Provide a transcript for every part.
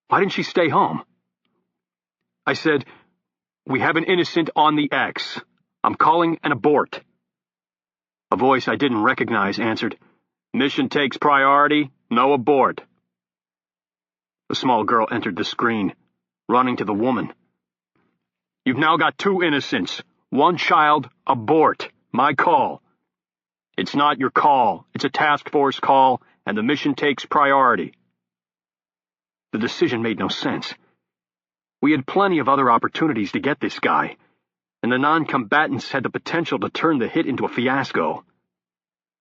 Why didn't she stay home? I said, "We have an innocent on the X. I'm calling an abort." A voice I didn't recognize answered, "Mission takes priority, no abort." The small girl entered the screen, running to the woman. "You've now got 2 innocents. 1 child, abort. My call." "It's not your call. It's a task force call, and the mission takes priority." The decision made no sense. We had plenty of other opportunities to get this guy, and the non-combatants had the potential to turn the hit into a fiasco.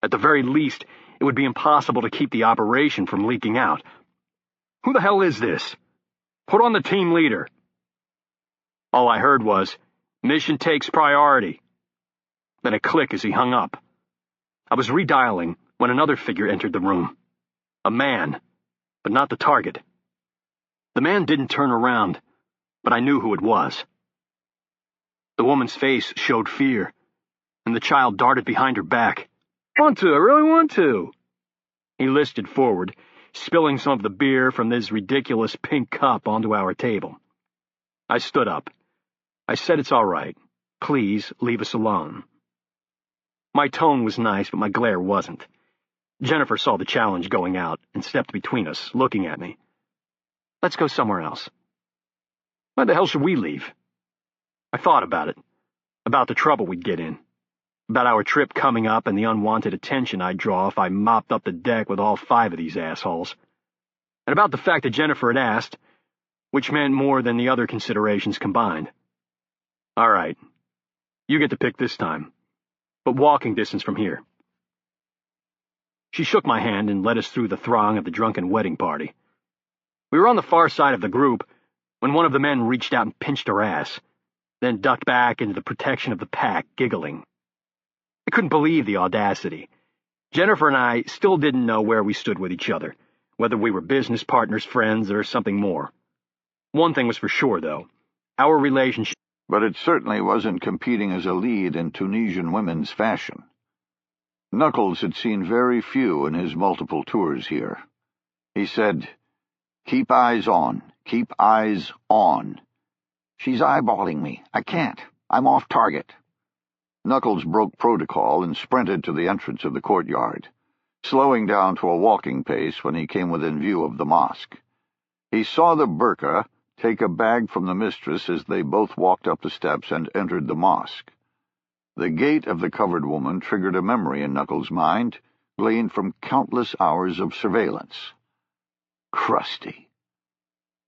At the very least, it would be impossible to keep the operation from leaking out. "Who the hell is this? Put on the team leader." All I heard was, "Mission takes priority." Then a click as he hung up. I was redialing when another figure entered the room. A man, but not the target. The man didn't turn around, but I knew who it was. The woman's face showed fear, and the child darted behind her back. "I really want to." He listed forward, spilling some of the beer from his ridiculous pink cup onto our table. I stood up. I said, "It's all right. Please leave us alone." My tone was nice, but my glare wasn't. Jennifer saw the challenge going out and stepped between us, looking at me. "Let's go somewhere else." "Why the hell should we leave?" I thought about it, about the trouble we'd get in, about our trip coming up and the unwanted attention I'd draw if I mopped up the deck with all 5 of these assholes, and about the fact that Jennifer had asked, which meant more than the other considerations combined. "All right, you get to pick this time, but walking distance from here." She shook my hand and led us through the throng of the drunken wedding party. We were on the far side of the group when one of the men reached out and pinched her ass, then ducked back into the protection of the pack, giggling. I couldn't believe the audacity. Jennifer and I still didn't know where we stood with each other, whether we were business partners, friends, or something more. One thing was for sure, though. Our relationship... But it certainly wasn't competing as a lead in Tunisian women's fashion. Knuckles had seen very few in his multiple tours here. He said, "Keep eyes on. Keep eyes on. She's eyeballing me. I can't. I'm off target." Knuckles broke protocol and sprinted to the entrance of the courtyard, slowing down to a walking pace when he came within view of the mosque. He saw the burqa take a bag from the mistress as they both walked up the steps and entered the mosque. The gait of the covered woman triggered a memory in Knuckles' mind, gleaned from countless hours of surveillance. Krusty.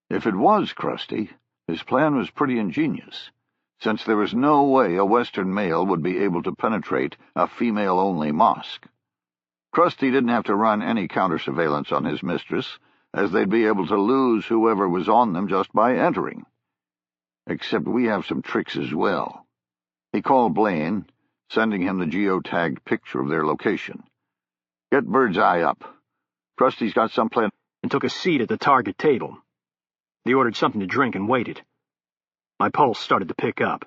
If it was Krusty, his plan was pretty ingenious, since there was no way a Western male would be able to penetrate a female-only mosque. Krusty didn't have to run any counter-surveillance on his mistress, as they'd be able to lose whoever was on them just by entering. Except we have some tricks as well. He called Blaine, sending him the geotagged picture of their location. "Get Bird's Eye up. Krusty's got some plan," and took a seat at the target table. They ordered something to drink and waited. My pulse started to pick up.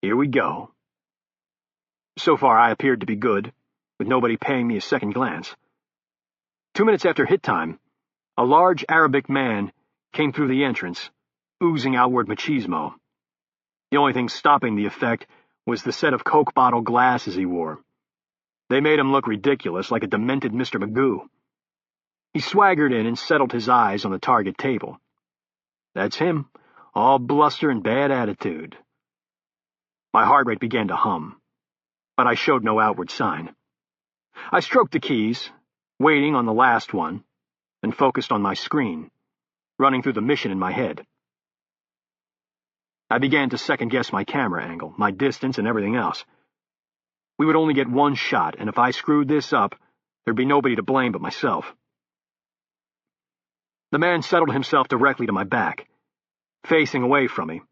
Here we go. So far, I appeared to be good, with nobody paying me a second glance. 2 minutes after hit time, a large Arabic man came through the entrance, oozing outward machismo. The only thing stopping the effect was the set of Coke bottle glasses he wore. They made him look ridiculous, like a demented Mr. Magoo. He swaggered in and settled his eyes on the target table. That's him, all bluster and bad attitude. My heart rate began to hum, but I showed no outward sign. I stroked the keys, waiting on the last one, and focused on my screen, running through the mission in my head. I began to second-guess my camera angle, my distance, and everything else. We would only get one shot, and if I screwed this up, there'd be nobody to blame but myself. The man settled himself directly to my back, facing away from me,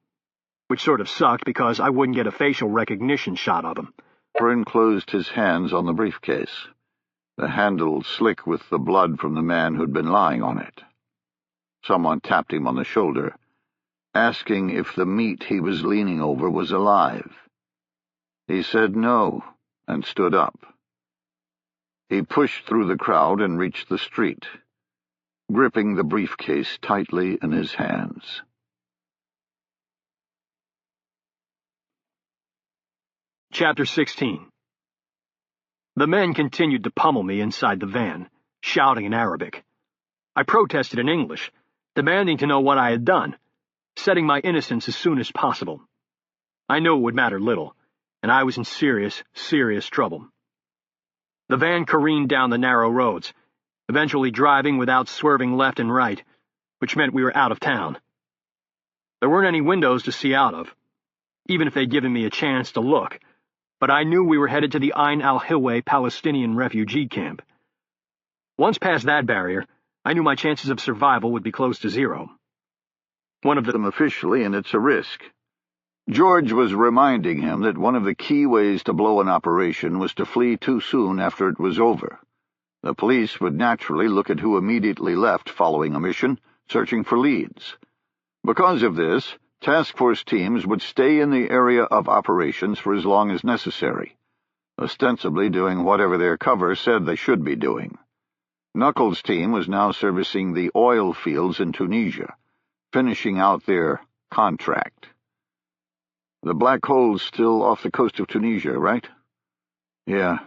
which sort of sucked because I wouldn't get a facial recognition shot of him. Bryn closed his hands on the briefcase, the handle slick with the blood from the man who'd been lying on it. Someone tapped him on the shoulder, asking if the meat he was leaning over was alive. He said no, and stood up. He pushed through the crowd and reached the street. gripping the briefcase tightly in his hands. Chapter 16. The men continued to pummel me inside the van, shouting in Arabic. I protested in English, demanding to know what I had done, setting my innocence as soon as possible. I knew it would matter little, and I was in serious, serious trouble. The van careened down the narrow roads, eventually driving without swerving left and right, which meant we were out of town. There weren't any windows to see out of, even if they'd given me a chance to look, but I knew we were headed to the Ain al-Hilwa Palestinian refugee camp. Once past that barrier, I knew my chances of survival would be close to zero. One of them officially, and it's a risk. George was reminding him that one of the key ways to blow an operation was to flee too soon after it was over. The police would naturally look at who immediately left following a mission, searching for leads. Because of this, task force teams would stay in the area of operations for as long as necessary, ostensibly doing whatever their cover said they should be doing. Knuckles' team was now servicing the oil fields in Tunisia, finishing out their contract. The black hole's still off the coast of Tunisia, right? Yeah.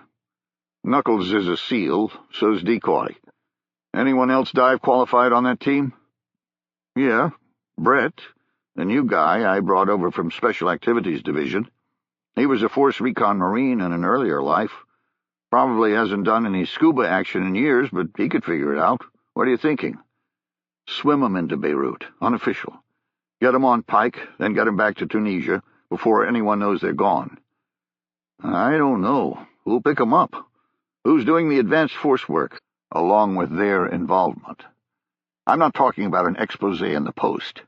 Knuckles is a SEAL, so's Decoy. Anyone else dive qualified on that team? Yeah, Brett, the new guy I brought over from Special Activities Division. He was a Force Recon Marine in an earlier life. Probably hasn't done any scuba action in years, but he could figure it out. What are you thinking? Swim him into Beirut, unofficial. Get him on Pike, then get him back to Tunisia before anyone knows they're gone. I don't know. Who'll pick him up? Who's doing the advanced force work, along with their involvement? I'm not talking about an expose in the Post.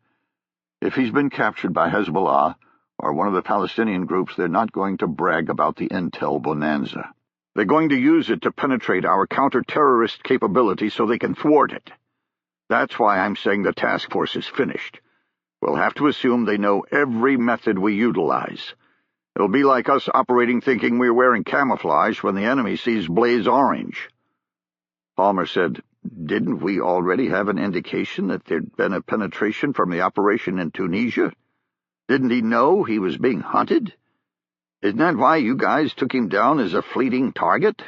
If he's been captured by Hezbollah or one of the Palestinian groups, they're not going to brag about the intel bonanza. They're going to use it to penetrate our counter-terrorist capability so they can thwart it. That's why I'm saying the task force is finished. We'll have to assume they know every method we utilize. It'll be like us operating thinking we're wearing camouflage when the enemy sees blaze orange. Palmer said, didn't we already have an indication that there'd been a penetration from the operation in Tunisia? Didn't he know he was being hunted? Isn't that why you guys took him down as a fleeting target?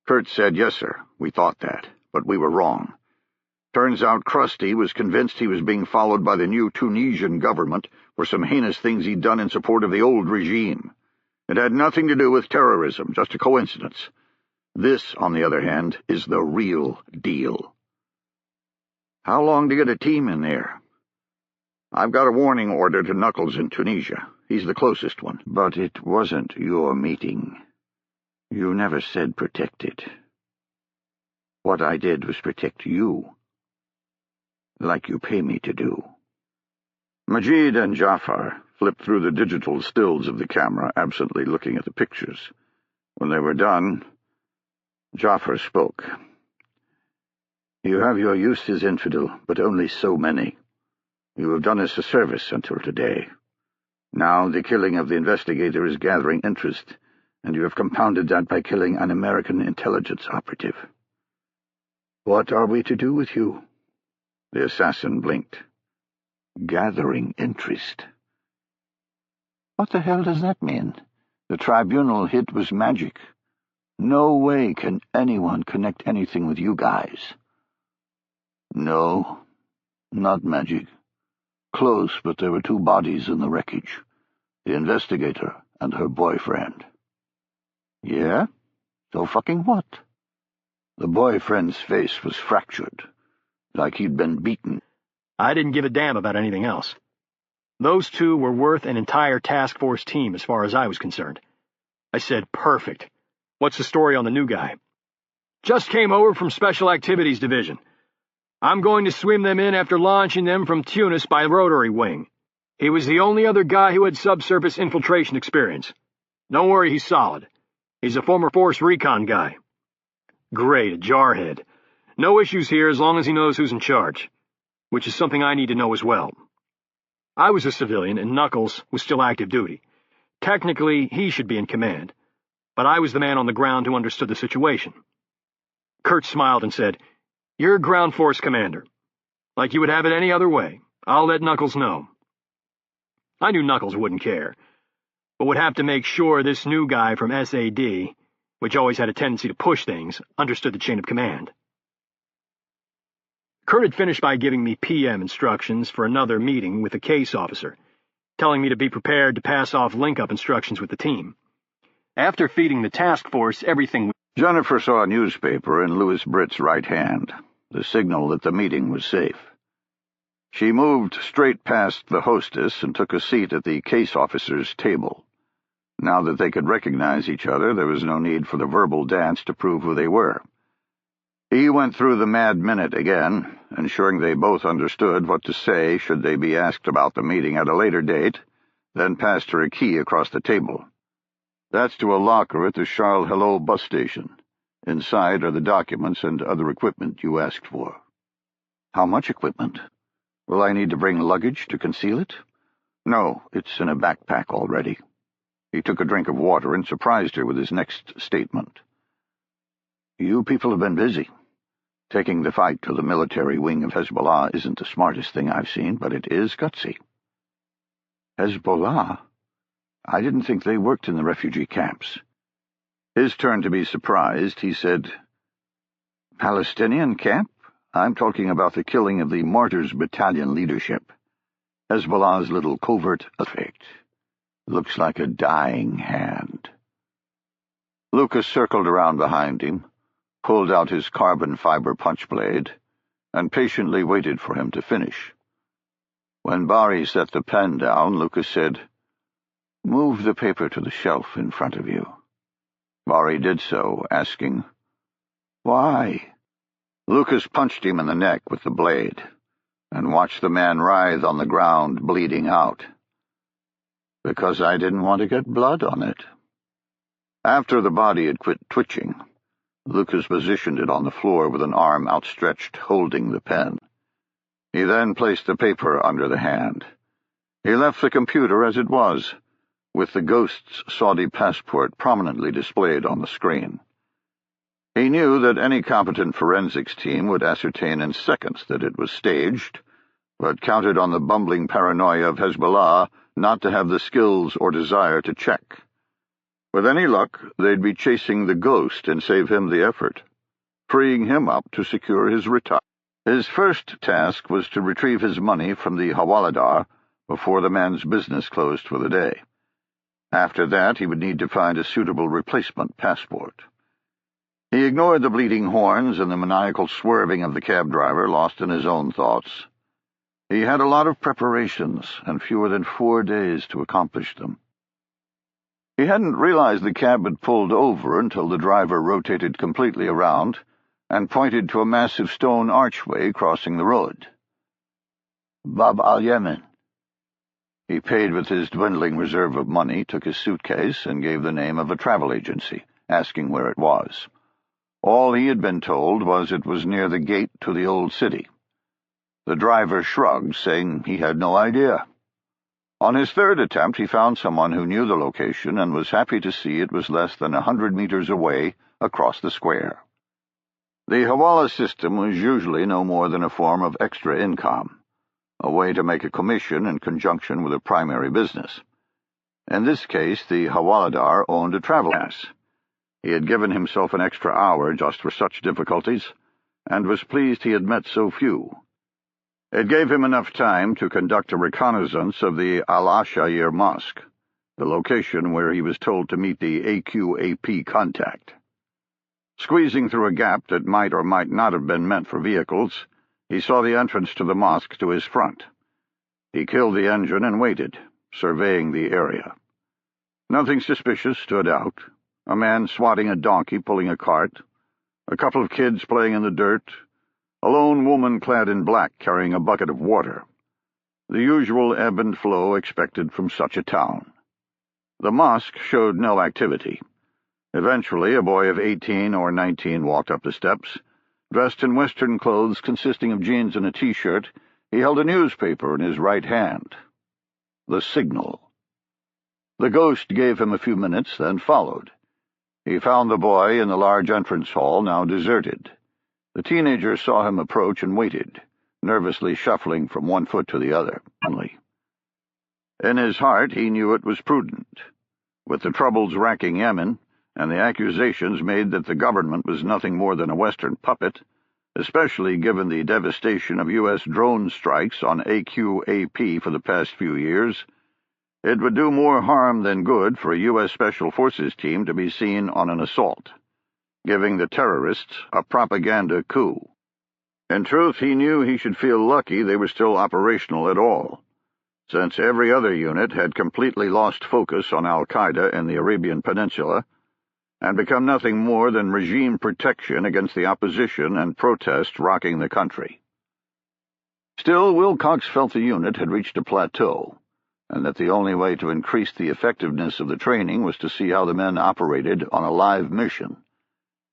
Kurt said, yes, sir, we thought that, but we were wrong. Turns out Krusty was convinced he was being followed by the new Tunisian government for some heinous things he'd done in support of the old regime. It had nothing to do with terrorism, just a coincidence. This, on the other hand, is the real deal. How long to get a team in there? I've got a warning order to Knuckles in Tunisia. He's the closest one. But it wasn't your meeting. You never said protected. What I did was protect you. Like you pay me to do. Majid and Jafar flipped through the digital stills of the camera, absently looking at the pictures. When they were done, Jafar spoke. You have your uses, infidel, but only so many. You have done us a service until today. Now the killing of the investigator is gathering interest, and you have compounded that by killing an American intelligence operative. What are we to do with you? The assassin blinked. Gathering interest. What the hell does that mean? The tribunal hit was magic. No way can anyone connect anything with you guys. No, not magic. Close, but there were two bodies in the wreckage. The investigator and her boyfriend. Yeah? So fucking what? The boyfriend's face was fractured, like he'd been beaten. I didn't give a damn about anything else. Those two were worth an entire task force team as far as I was concerned. I said, perfect. What's the story on the new guy? Just came over from Special Activities Division. I'm going to swim them in after launching them from Tunis by rotary wing. He was the only other guy who had subsurface infiltration experience. Don't worry, he's solid. He's a former Force Recon guy. Great, a jarhead. No issues here as long as he knows who's in charge, which is something I need to know as well. I was a civilian, and Knuckles was still active duty. Technically, he should be in command, but I was the man on the ground who understood the situation. Kurt smiled and said, You're ground force commander. Like you would have it any other way. I'll let Knuckles know. I knew Knuckles wouldn't care, but would have to make sure this new guy from SAD, which always had a tendency to push things, understood the chain of command. Kurt had finished by giving me PM instructions for another meeting with the case officer, telling me to be prepared to pass off link-up instructions with the team. After feeding the task force everything... Jennifer saw a newspaper in Louis Britt's right hand, the signal that the meeting was safe. She moved straight past the hostess and took a seat at the case officer's table. Now that they could recognize each other, there was no need for the verbal dance to prove who they were. He went through the mad minute again, ensuring they both understood what to say should they be asked about the meeting at a later date, then passed her a key across the table. That's to a locker at the Charles Hello bus station. Inside are the documents and other equipment you asked for. How much equipment? Will I need to bring luggage to conceal it? No, it's in a backpack already. He took a drink of water and surprised her with his next statement. You people have been busy. Taking the fight to the military wing of Hezbollah isn't the smartest thing I've seen, but it is gutsy. Hezbollah? I didn't think they worked in the refugee camps. His turn to be surprised, he said, Palestinian camp? I'm talking about the killing of the Martyrs Battalion leadership. Hezbollah's little covert effect. Looks like a dying hand. Lucas circled around behind him, pulled out his carbon fiber punch blade, and patiently waited for him to finish. When Bari set the pen down, Lucas said, Move the paper to the shelf in front of you. Bari did so, asking, Why? Lucas punched him in the neck with the blade, and watched the man writhe on the ground, bleeding out. Because I didn't want to get blood on it. After the body had quit twitching, Lucas positioned it on the floor with an arm outstretched, holding the pen. He then placed the paper under the hand. He left the computer as it was, with the ghost's Saudi passport prominently displayed on the screen. He knew that any competent forensics team would ascertain in seconds that it was staged, but counted on the bumbling paranoia of Hezbollah not to have the skills or desire to check. With any luck, they'd be chasing the ghost and save him the effort, freeing him up to secure his retirement. His first task was to retrieve his money from the Hawaladar before the man's business closed for the day. After that, he would need to find a suitable replacement passport. He ignored the bleeding horns and the maniacal swerving of the cab driver, lost in his own thoughts. He had a lot of preparations and fewer than 4 days to accomplish them. He hadn't realized the cab had pulled over until the driver rotated completely around and pointed to a massive stone archway crossing the road. Bab al-Yemen. He paid with his dwindling reserve of money, took his suitcase, and gave the name of a travel agency, asking where it was. All he had been told was it was near the gate to the old city. The driver shrugged, saying he had no idea. On his third attempt, he found someone who knew the location and was happy to see it was less than 100 meters away across the square. The Hawala system was usually no more than a form of extra income, a way to make a commission in conjunction with a primary business. In this case, the Hawaladar owned a travel pass. He had given himself an extra hour just for such difficulties, and was pleased he had met so few. It gave him enough time to conduct a reconnaissance of the Al-Ashair Mosque, the location where he was told to meet the AQAP contact. Squeezing through a gap that might or might not have been meant for vehicles, he saw the entrance to the mosque to his front. He killed the engine and waited, surveying the area. Nothing suspicious stood out. A man swatting a donkey pulling a cart, a couple of kids playing in the dirt, a lone woman clad in black carrying a bucket of water. The usual ebb and flow expected from such a town. The mosque showed no activity. Eventually, a boy of 18 or 19 walked up the steps. Dressed in Western clothes consisting of jeans and a T-shirt, he held a newspaper in his right hand. The Signal. The ghost gave him a few minutes, then followed. He found the boy in the large entrance hall, now deserted. The teenager saw him approach and waited, nervously shuffling from one foot to the other. In his heart, he knew it was prudent. With the troubles racking Yemen, and the accusations made that the government was nothing more than a Western puppet, especially given the devastation of U.S. drone strikes on AQAP for the past few years, it would do more harm than good for a U.S. Special Forces team to be seen on an assault, giving the terrorists a propaganda coup. In truth, he knew he should feel lucky they were still operational at all, since every other unit had completely lost focus on al-Qaeda in the Arabian Peninsula and become nothing more than regime protection against the opposition and protest rocking the country. Still, Wilcox felt the unit had reached a plateau, and that the only way to increase the effectiveness of the training was to see how the men operated on a live mission.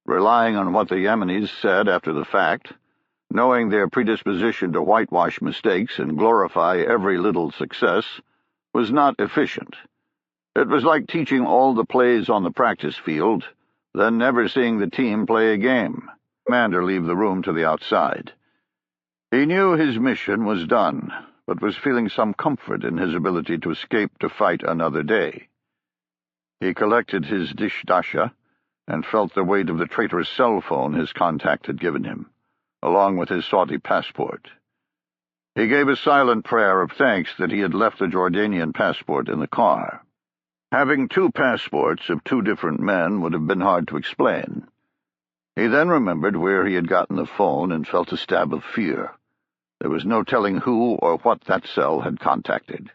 Relying on what the Yemenis said after the fact, knowing their predisposition to whitewash mistakes and glorify every little success, was not efficient. It was like teaching all the plays on the practice field, then never seeing the team play a game. Commander leave the room to the outside. He knew his mission was done, but was feeling some comfort in his ability to escape to fight another day. He collected his dish-dasha and felt the weight of the traitorous cell phone his contact had given him, along with his Saudi passport. He gave a silent prayer of thanks that he had left the Jordanian passport in the car. Having two passports of two different men would have been hard to explain. He then remembered where he had gotten the phone and felt a stab of fear. There was no telling who or what that cell had contacted,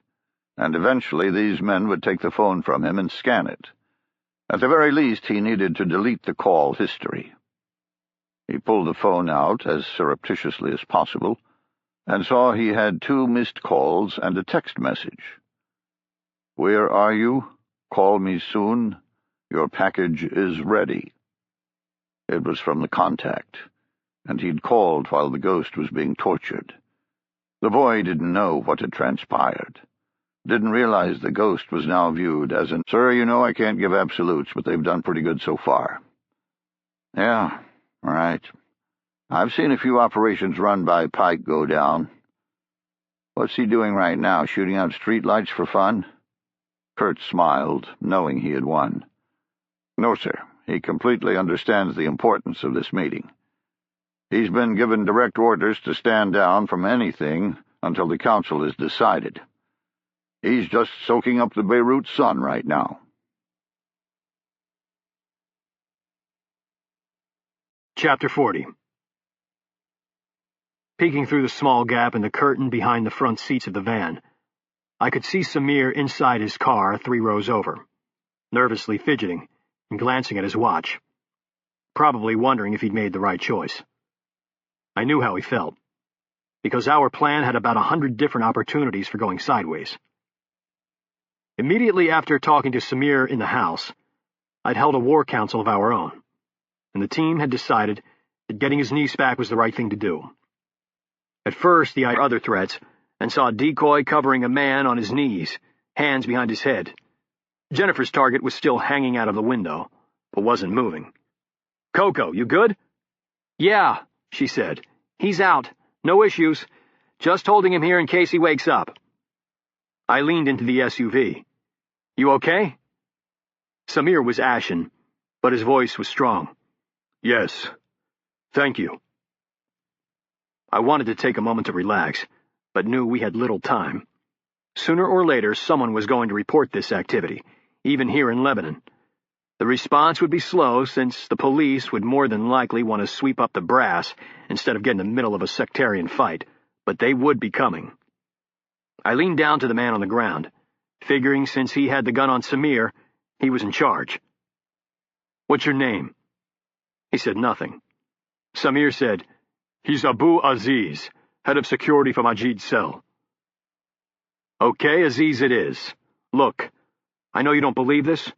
and eventually these men would take the phone from him and scan it. At the very least, he needed to delete the call history. He pulled the phone out as surreptitiously as possible and saw he had 2 missed calls and a text message. "Where are you? Call me soon. Your package is ready." It was from the contact, and he'd called while the ghost was being tortured. The boy didn't know what had transpired. Didn't realize the ghost was now viewed as an, "Sir, you know I can't give absolutes, but they've done pretty good so far." "Yeah, right. I've seen a few operations run by Pike go down." "What's he doing right now, shooting out streetlights for fun?" Kurt smiled, knowing he had won. "No, sir. He completely understands the importance of this meeting. He's been given direct orders to stand down from anything until the council is decided. He's just soaking up the Beirut sun right now." Chapter 40. Peeking through the small gap in the curtain behind the front seats of the van, I could see Samir inside his car 3 rows over, nervously fidgeting and glancing at his watch, probably wondering if he'd made the right choice. I knew how he felt, because our plan had about 100 different opportunities for going sideways. Immediately after talking to Samir in the house, I'd held a war council of our own, and the team had decided that getting his niece back was the right thing to do. At first, he eyed other threats and saw a decoy covering a man on his knees, hands behind his head. Jennifer's target was still hanging out of the window, but wasn't moving. "Coco, you good?" "Yeah," she said. "He's out. No issues. Just holding him here in case he wakes up." I leaned into the SUV. "You okay?" Samir was ashen, but his voice was strong. "Yes. Thank you." I wanted to take a moment to relax, but knew we had little time. Sooner or later, someone was going to report this activity, even here in Lebanon. The response would be slow, since the police would more than likely want to sweep up the brass instead of get in the middle of a sectarian fight, but they would be coming. I leaned down to the man on the ground, figuring since he had the gun on Samir, he was in charge. "What's your name?" He said nothing. Samir said, "He's Abu Aziz, head of security for Majid's cell." "Okay, Aziz it is. Look, I know you don't believe this,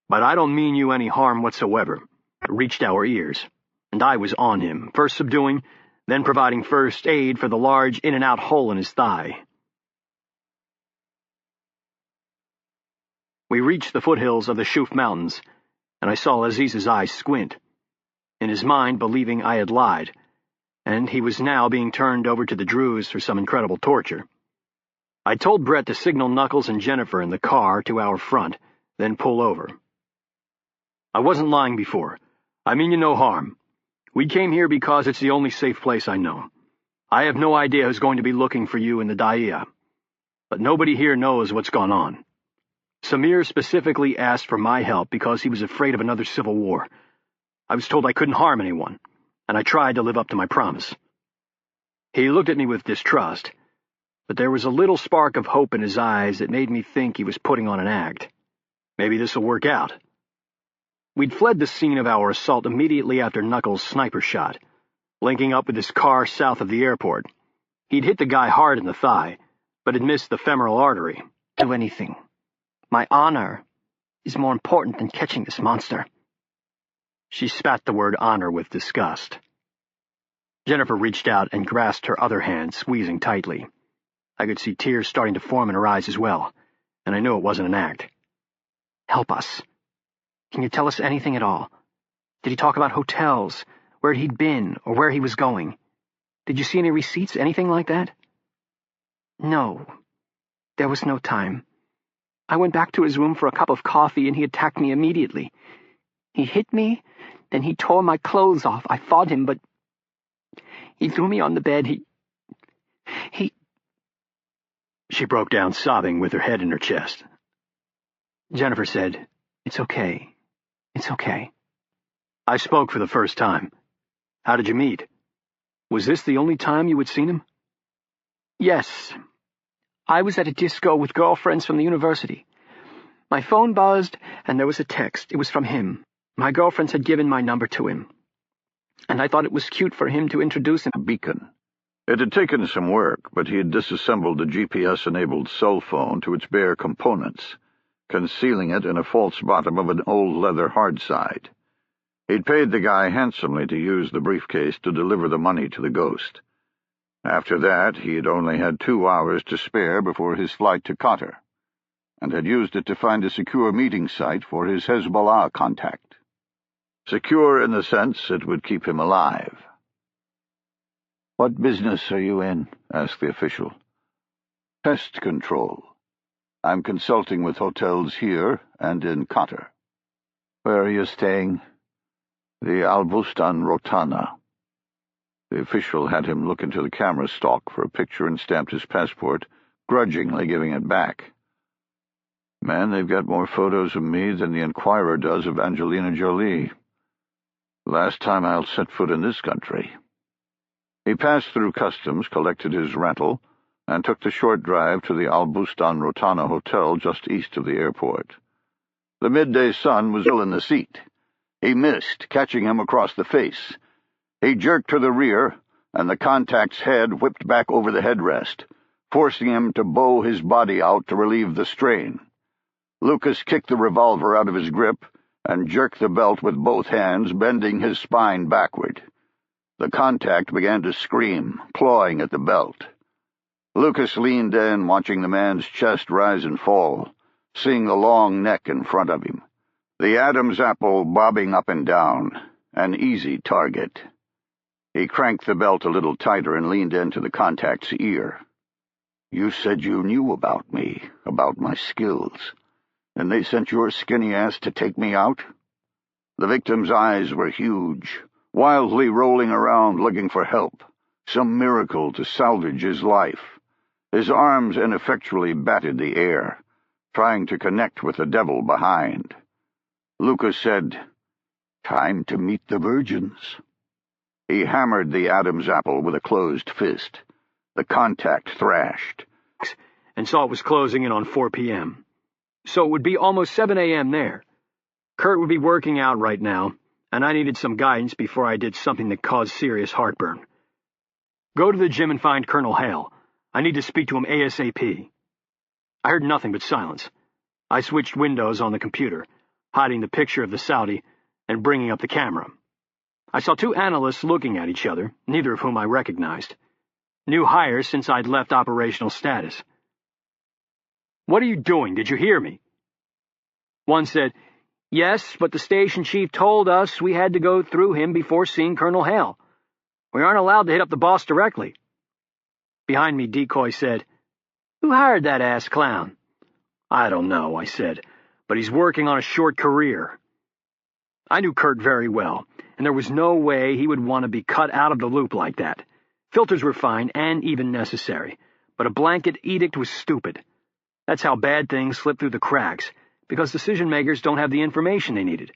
but I don't mean you any harm whatsoever." It reached our ears, and I was on him, first subduing, then providing first aid for the large in-and-out hole in his thigh. We reached the foothills of the Shuf Mountains, and I saw Aziz's eyes squint. in his mind believing I had lied, and he was now being turned over to the Drews for some incredible torture. I told Brett to signal Knuckles and Jennifer in the car to our front, then pull over. I wasn't lying before. I mean you no harm. We came here because it's the only safe place I know. I have no idea who's going to be looking for you in the Daia, but nobody here knows what's gone on. Samir specifically asked for my help because he was afraid of another civil war. I was told I couldn't harm anyone, and I tried to live up to my promise. He looked at me with distrust, but there was a little spark of hope in his eyes that made me think he was putting on an act. Maybe this will work out. We'd fled the scene of our assault immediately after Knuckles' sniper shot, linking up with his car south of the airport. He'd hit the guy hard in the thigh, but had missed the femoral artery. Do anything. My honor is more important than catching this monster. She spat the word honor with disgust. Jennifer reached out and grasped her other hand, squeezing tightly. I could see tears starting to form in her eyes as well, and I knew it wasn't an act. Help us. Can you tell us anything at all? Did he talk about hotels, where he'd been, or where he was going? Did you see any receipts, anything like that? No. There was no time. I went back to his room for a cup of coffee, and he attacked me immediately. He hit me, then he tore my clothes off. I fought him, but he threw me on the bed. She broke down sobbing with her head in her chest. Jennifer said, "It's okay. It's okay." I spoke for the first time. How did you meet? Was this the only time you had seen him? Yes. I was at a disco with girlfriends from the university. My phone buzzed, and there was a text. It was from him. My girlfriends had given my number to him, and I thought it was cute for him to introduce a beacon. It had taken some work, but he had disassembled the GPS-enabled cell phone to its bare components, concealing it in a false bottom of an old leather hardside. He'd paid the guy handsomely to use the briefcase to deliver the money to the ghost. After that, he had only had 2 hours to spare before his flight to Qatar, and had used it to find a secure meeting site for his Hezbollah contact. Secure in the sense it would keep him alive. "What business are you in?" asked the official. "Pest control. I'm consulting with hotels here and in Qatar." "Where are you staying?" "The Al-Bustan Rotana." The official had him look into the camera stock for a picture and stamped his passport, grudgingly giving it back. "Man, they've got more photos of me than the Enquirer does of Angelina Jolie. Last time I'll set foot in this country." He passed through customs, collected his rental, and took the short drive to the Al-Bustan Rotana Hotel just east of the airport. The midday sun was still in the seat. He missed, catching him across the face. He jerked to the rear, and the contact's head whipped back over the headrest, forcing him to bow his body out to relieve the strain. Lucas kicked the revolver out of his grip and jerked the belt with both hands, bending his spine backward. The contact began to scream, clawing at the belt. Lucas leaned in, watching the man's chest rise and fall, seeing the long neck in front of him, the Adam's apple bobbing up and down, an easy target. He cranked the belt a little tighter and leaned into the contact's ear. "You said you knew about me, about my skills, and they sent your skinny ass to take me out?" The victim's eyes were huge, wildly rolling around looking for help, some miracle to salvage his life. His arms ineffectually batted the air, trying to connect with the devil behind. Lucas said, "Time to meet the virgins." He hammered the Adam's apple with a closed fist. The contact thrashed. And saw it was closing in on 4 p.m. So it would be almost 7 a.m. there. Kurt would be working out right now, and I needed some guidance before I did something that caused serious heartburn. "Go to the gym and find Colonel Hale. I need to speak to him ASAP." I heard nothing but silence. I switched windows on the computer, hiding the picture of the Saudi and bringing up the camera. I saw 2 analysts looking at each other, neither of whom I recognized. New hires since I'd left operational status. "What are you doing? Did you hear me?" One said, Yes, but the station chief told us we had to go through him before seeing Colonel Hale. We aren't allowed to hit up the boss directly. Behind me, Decoy said, "Who hired that ass clown?" "I don't know," I said, "but he's working on a short career." I knew Kurt very well, and there was no way he would want to be cut out of the loop like that. Filters were fine and even necessary, but a blanket edict was stupid. That's how bad things slip through the cracks, because decision-makers don't have the information they needed.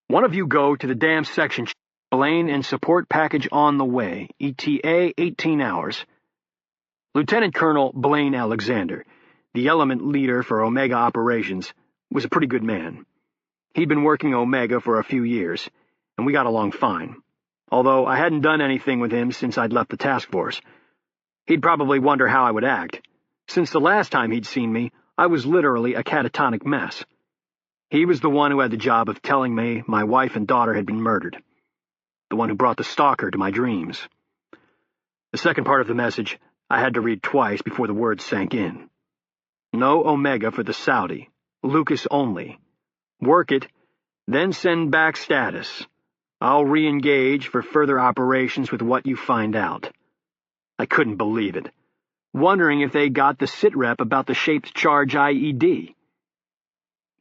"One of you go to the damn section, Blaine, and support package on the way, ETA 18 hours. Lieutenant Colonel Blaine Alexander, the element leader for Omega operations, was a pretty good man. He'd been working Omega for a few years, and we got along fine, although I hadn't done anything with him since I'd left the task force. He'd probably wonder how I would act. Since the last time he'd seen me, I was literally a catatonic mess. He was the one who had the job of telling me my wife and daughter had been murdered. The one who brought the stalker to my dreams. The second part of the message I had to read twice before the words sank in. No Omega for the Saudi. Lucas only. Work it, then send back status. I'll re-engage for further operations with what you find out. I couldn't believe it, wondering if they got the sitrep about the shaped charge IED.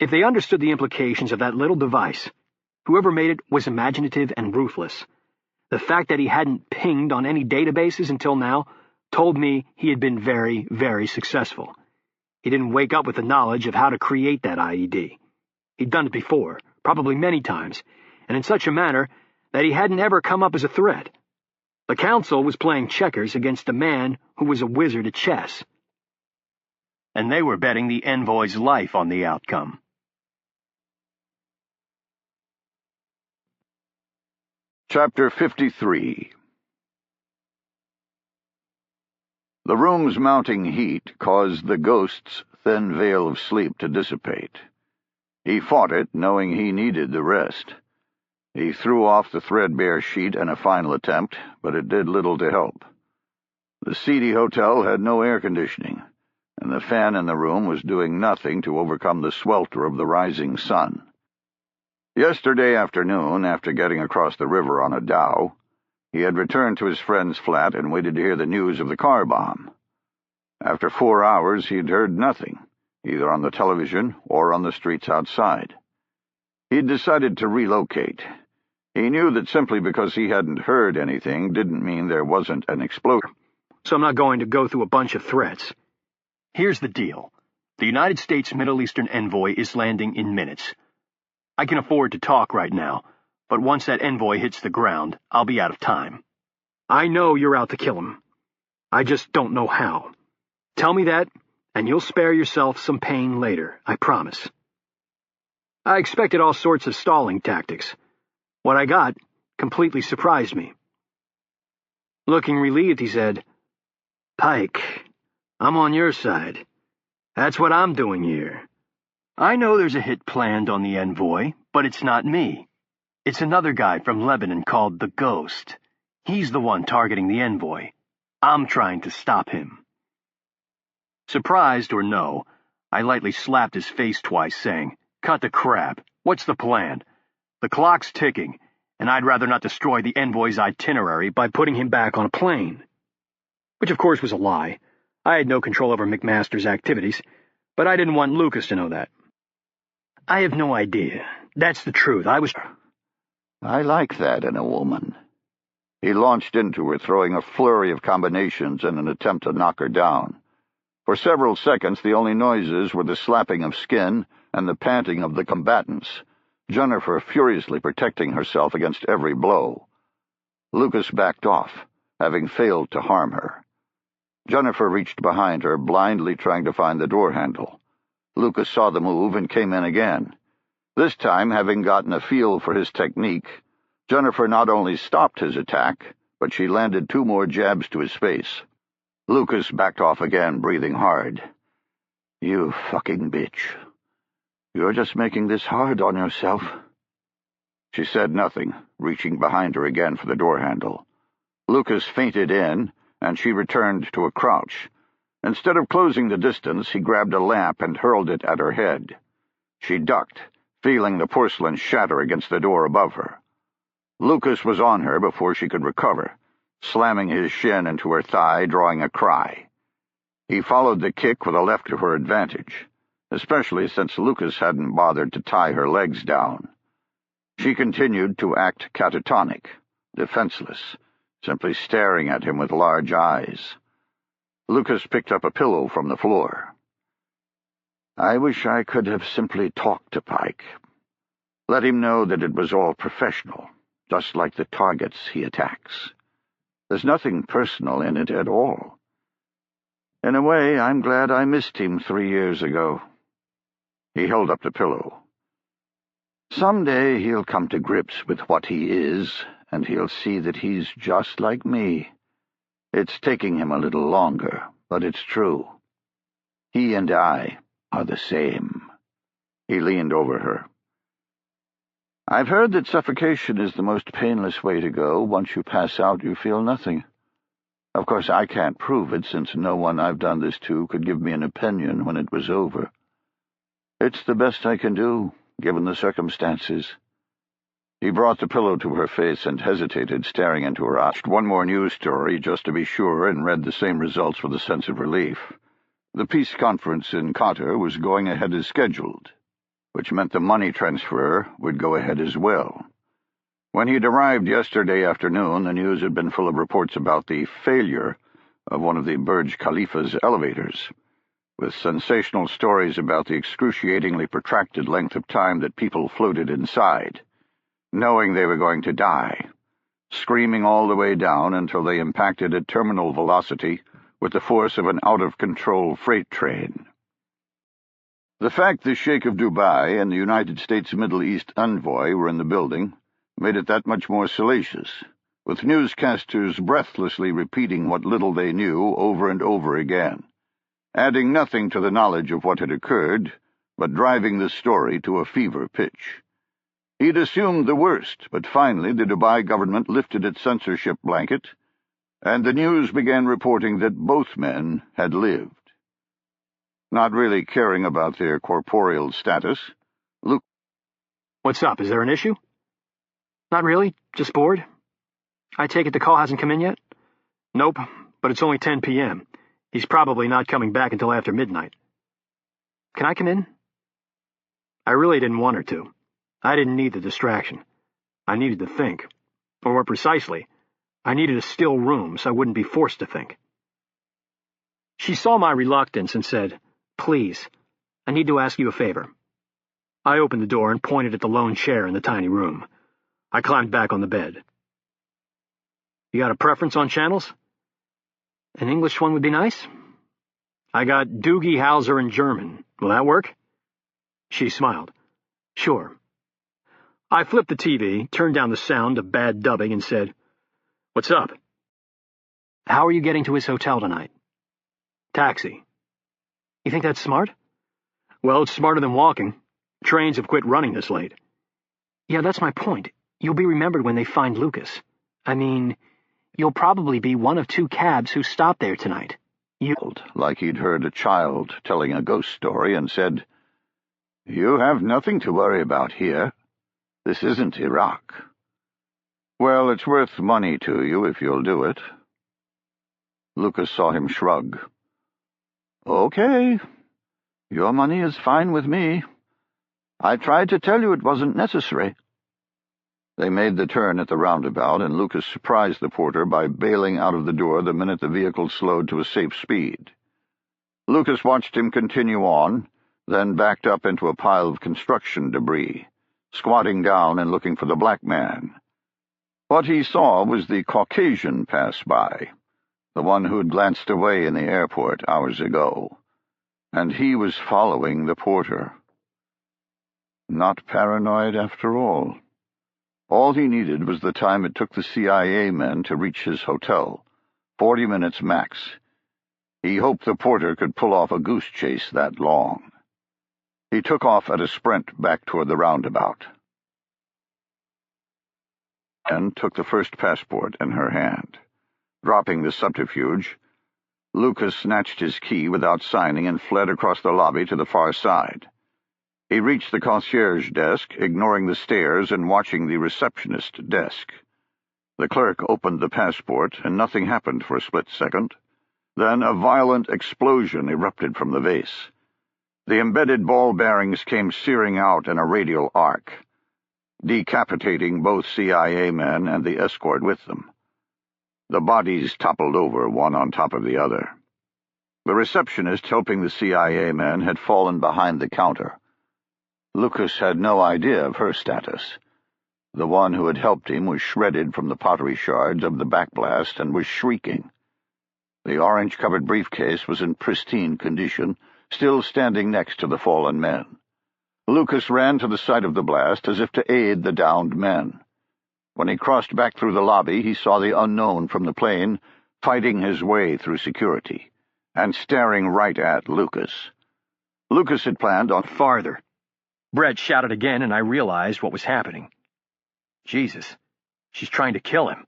If they understood the implications of that little device, whoever made it was imaginative and ruthless. The fact that he hadn't pinged on any databases until now told me he had been very, very successful. He didn't wake up with the knowledge of how to create that IED. He'd done it before, probably many times, and in such a manner that he hadn't ever come up as a threat. The Council was playing checkers against a man who was a wizard at chess. And they were betting the envoy's life on the outcome. Chapter 53. The room's mounting heat caused the ghost's thin veil of sleep to dissipate. He fought it, knowing he needed the rest. He threw off the threadbare sheet in a final attempt, but it did little to help. The seedy hotel had no air conditioning, and the fan in the room was doing nothing to overcome the swelter of the rising sun. Yesterday afternoon, after getting across the river on a dhow, he had returned to his friend's flat and waited to hear the news of the car bomb. After 4 hours, he had heard nothing, either on the television or on the streets outside. He'd decided to relocate. He knew that simply because he hadn't heard anything didn't mean there wasn't an explosion. So I'm not going to go through a bunch of threats. Here's the deal. The United States Middle Eastern envoy is landing in minutes. I can afford to talk right now, but once that envoy hits the ground, I'll be out of time. I know you're out to kill him. I just don't know how. Tell me that, and you'll spare yourself some pain later, I promise. I expected all sorts of stalling tactics. What I got completely surprised me. Looking relieved, he said, "Pike, I'm on your side. That's what I'm doing here. I know there's a hit planned on the envoy, but it's not me. It's another guy from Lebanon called the Ghost. He's the one targeting the envoy. I'm trying to stop him." Surprised or no, I lightly slapped his face twice, saying, "Cut the crap. What's the plan? The clock's ticking, and I'd rather not destroy the envoy's itinerary by putting him back on a plane." Which of course was a lie. I had no control over McMaster's activities, but I didn't want Lucas to know that. I have no idea. That's the truth. I like that in a woman. He launched into her, throwing a flurry of combinations in an attempt to knock her down. For several seconds, the only noises were the slapping of skin and the panting of the combatants, Jennifer furiously protecting herself against every blow. Lucas backed off, having failed to harm her. Jennifer reached behind her, blindly trying to find the door handle. Lucas saw the move and came in again. This time, having gotten a feel for his technique, Jennifer not only stopped his attack, but she landed 2 more jabs to his face. Lucas backed off again, breathing hard. "You fucking bitch. You're just making this hard on yourself." She said nothing, reaching behind her again for the door handle. Lucas feinted in, and she returned to a crouch. Instead of closing the distance, he grabbed a lamp and hurled it at her head. She ducked, feeling the porcelain shatter against the door above her. Lucas was on her before she could recover, slamming his shin into her thigh, drawing a cry. He followed the kick with a left to her advantage, especially since Lucas hadn't bothered to tie her legs down. She continued to act catatonic, defenseless, simply staring at him with large eyes. Lucas picked up a pillow from the floor. I wish I could have simply talked to Pike. Let him know that it was all professional, just like the targets he attacks. There's nothing personal in it at all. In a way, I'm glad I missed him 3 years ago. He held up the pillow. Someday he'll come to grips with what he is, and he'll see that he's just like me. It's taking him a little longer, but it's true. He and I are the same. He leaned over her. I've heard that suffocation is the most painless way to go. Once you pass out, you feel nothing. Of course, I can't prove it, since no one I've done this to could give me an opinion when it was over. It's the best I can do, given the circumstances. He brought the pillow to her face and hesitated, staring into her eyes. One more news story, just to be sure, and read the same results with a sense of relief. The peace conference in Qatar was going ahead as scheduled, which meant the money transfer would go ahead as well. When he'd arrived yesterday afternoon, the news had been full of reports about the failure of one of the Burj Khalifa's elevators, with sensational stories about the excruciatingly protracted length of time that people floated inside, knowing they were going to die, screaming all the way down until they impacted at terminal velocity with the force of an out-of-control freight train. The fact the Sheikh of Dubai and the United States Middle East envoy were in the building made it that much more salacious, with newscasters breathlessly repeating what little they knew over and over again, adding nothing to the knowledge of what had occurred, but driving the story to a fever pitch. He'd assumed the worst, but finally the Dubai government lifted its censorship blanket, and the news began reporting that both men had lived. Not really caring about their corporeal status, Luke... What's up? Is there an issue? Not really. Just bored. I take it the call hasn't come in yet? Nope, but it's only 10 p.m. He's probably not coming back until after midnight. Can I come in? I really didn't want her to. I didn't need the distraction. I needed to think. Or more precisely, I needed a still room so I wouldn't be forced to think. She saw my reluctance and said, Please, I need to ask you a favor. I opened the door and pointed at the lone chair in the tiny room. I climbed back on the bed. You got a preference on channels? An English one would be nice. I got Doogie Howser in German. Will that work? She smiled. Sure. I flipped the TV, turned down the sound of bad dubbing, and said, What's up? How are you getting to his hotel tonight? Taxi. You think that's smart? Well, it's smarter than walking. Trains have quit running this late. Yeah, that's my point. You'll be remembered when they find Lucas. I mean, you'll probably be one of 2 cabs who stopped there tonight. Like he'd heard a child telling a ghost story and said, You have nothing to worry about here. This isn't Iraq. Well, it's worth money to you if you'll do it. Lucas saw him shrug. Okay. Your money is fine with me. I tried to tell you it wasn't necessary. They made the turn at the roundabout, and Lucas surprised the porter by bailing out of the door the minute the vehicle slowed to a safe speed. Lucas watched him continue on, then backed up into a pile of construction debris, squatting down and looking for the black man. What he saw was the Caucasian pass by, the one who had glanced away in the airport hours ago, and he was following the porter. Not paranoid after all. All he needed was the time it took the CIA men to reach his hotel, 40 minutes max. He hoped the porter could pull off a goose chase that long. He took off at a sprint back toward the roundabout, and took the first passport in her hand. Dropping the subterfuge, Lucas snatched his key without signing and fled across the lobby to the far side. He reached the concierge desk, ignoring the stairs and watching the receptionist desk. The clerk opened the passport, and nothing happened for a split second. Then a violent explosion erupted from the vase. The embedded ball bearings came searing out in a radial arc, decapitating both CIA men and the escort with them. The bodies toppled over, one on top of the other. The receptionist helping the CIA men had fallen behind the counter. Lucas had no idea of her status. The one who had helped him was shredded from the pottery shards of the backblast and was shrieking. The orange-covered briefcase was in pristine condition, still standing next to the fallen men. Lucas ran to the site of the blast as if to aid the downed men. When he crossed back through the lobby, he saw the unknown from the plane fighting his way through security and staring right at Lucas. Lucas had planned on farther. Brett shouted again, and I realized what was happening. Jesus, she's trying to kill him.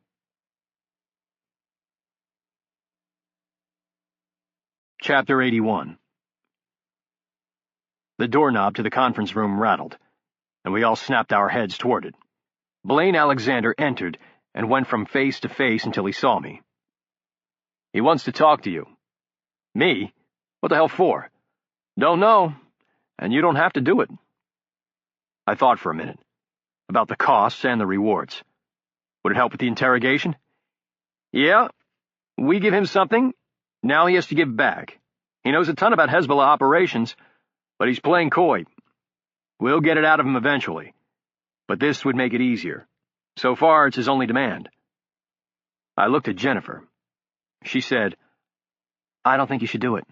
Chapter 81. The doorknob to the conference room rattled, and we all snapped our heads toward it. Blaine Alexander entered and went from face to face until he saw me. He wants to talk to you. Me? What the hell for? Don't know, and you don't have to do it. I thought for a minute, about the costs and the rewards. Would it help with the interrogation? Yeah, we give him something, now he has to give back. He knows a ton about Hezbollah operations, but he's playing coy. We'll get it out of him eventually, but this would make it easier. So far, it's his only demand. I looked at Jennifer. She said, I don't think you should do it.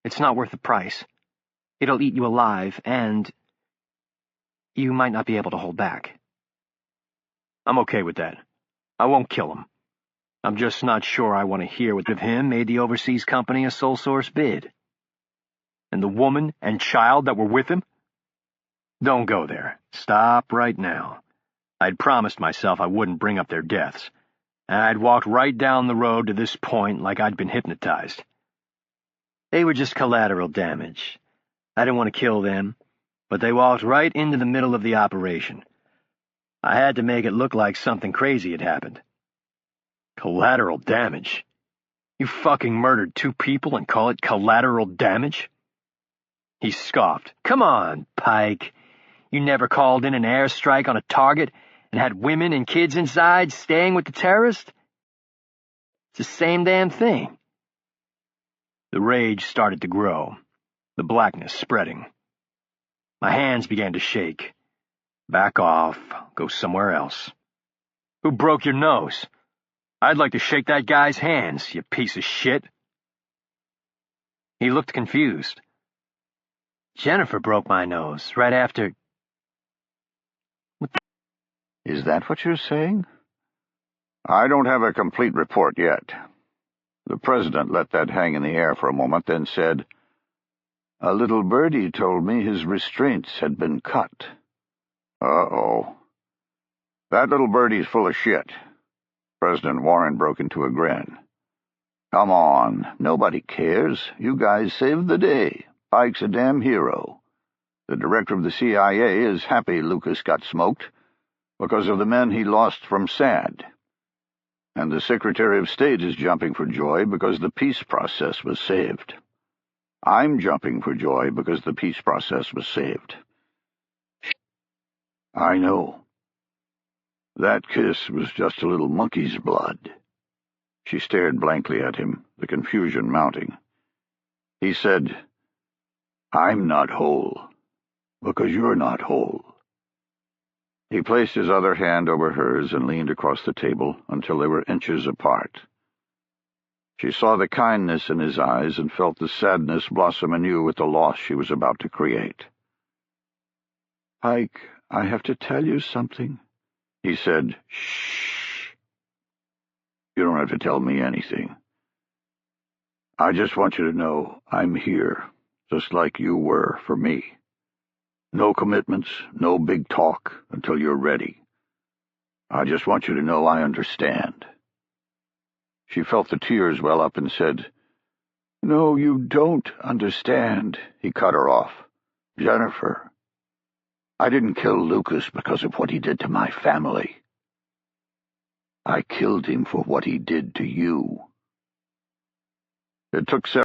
It's not worth the price. It'll eat you alive, and you might not be able to hold back. I'm okay with that. I won't kill him. I'm just not sure I want to hear what of him made the overseas company a sole source bid. And the woman and child that were with him? Don't go there. Stop right now. I'd promised myself I wouldn't bring up their deaths, and I'd walked right down the road to this point like I'd been hypnotized. They were just collateral damage. I didn't want to kill them, but they walked right into the middle of the operation. I had to make it look like something crazy had happened. Collateral damage? You fucking murdered 2 people and call it collateral damage? He scoffed. Come on, Pike. You never called in an airstrike on a target and had women and kids inside staying with the terrorist? It's the same damn thing. The rage started to grow, the blackness spreading. My hands began to shake. Back off, go somewhere else. Who broke your nose? I'd like to shake that guy's hands, you piece of shit. He looked confused. Jennifer broke my nose right after... Is that what you're saying? I don't have a complete report yet. The president let that hang in the air for a moment, then said, A little birdie told me his restraints had been cut. Uh-oh. That little birdie's full of shit. President Warren broke into a grin. Come on, nobody cares. You guys saved the day. Pike's a damn hero. The director of the CIA is happy Lucas got smoked because of the men he lost from SAD. And the Secretary of State is jumping for joy because the peace process was saved. I'm jumping for joy because the peace process was saved. I know. That kiss was just a little monkey's blood. She stared blankly at him, the confusion mounting. He said, I'm not whole, because you're not whole. He placed his other hand over hers and leaned across the table until they were inches apart. She saw the kindness in his eyes and felt the sadness blossom anew with the loss she was about to create. Pike, I have to tell you something, he said. Shh. You don't have to tell me anything. I just want you to know I'm here, just like you were for me. No commitments, no big talk until you're ready. I just want you to know I understand. She felt the tears well up and said, No, you don't understand, he cut her off. Jennifer, I didn't kill Lucas because of what he did to my family. I killed him for what he did to you. It took several